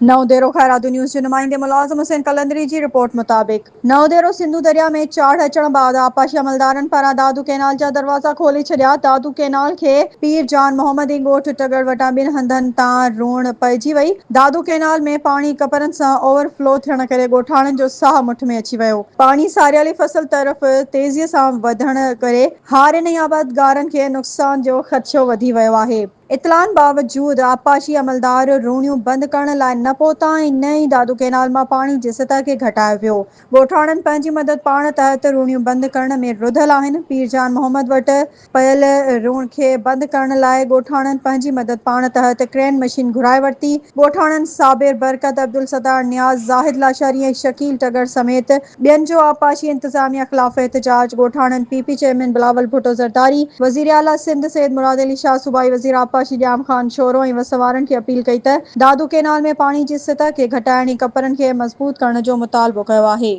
नवदेरो खैरातू news जे नुमाइंदे मुलाज़िम हुसैन कलंदरी जी report मुताबिक़ नवदेरो सिंधु दरिया में चाढ़ अचण बाद आपाशी अमलदारनि पारां दादू कैनाल जा दरवाज़ा खोले छॾिया। दादू कैनाल खे पीर जान मोहम्मद जी ॻोठ टगर वटां ॿिनि हंधनि तां रोअण पइजी वई। दादू कैनाल में पाणी कपरनि सां ओवरफ्लो थियण करे ॻोठाणनि जो साह मुठ में अची वियो। पाणी सारियाली फसल तरफ़ तेज़ीअ सां वधण करे हारियुनि ऐं आबादगारनि खे नुक़सान जो ख़दशो वधी वियो आहे। इतलाउनि बावजूद आपाशी अमलदार रोणियूं बंदि करण लाइ न पहुता ऐं न ई दादू कैनाल मां पाणी जी सतह खे घटायो वियो। ॻोठाणनि पंहिंजी मदद पाण तहत रोणियूं बंदि करण में रुधल आहिनि। पीर जान मोहम्मद वटि पयल रोण खे बंदि करण लाइ ॻोठाणनि पंहिंजी मदद पाण तहत क्रेन मशीन घुराए वरिती। ॻोठाणनि साबिर बरकत अब्दुल सत्तार नियाज़ ज़ाहिद लाशारी ऐं शकील टगर समेत ॿियनि जो आपाशी इंतज़ामिया ख़िलाफ़ एहतजाज। ॻोठाणनि पीपी चेयरमैन बिलावल भुट्टो ज़रदारी, वज़ीर आला सिंध सैयद मुराद अली शाह, सूबाई वज़ीर आपाशी ॼाम ख़ान शोरो ऐं वसवारनि खे अपील कई त दादू कैनाल में पाणी जी सतह खे घटाइण ऐं कपरनि खे मज़बूत करण जो मुतालिबो कयो आहे।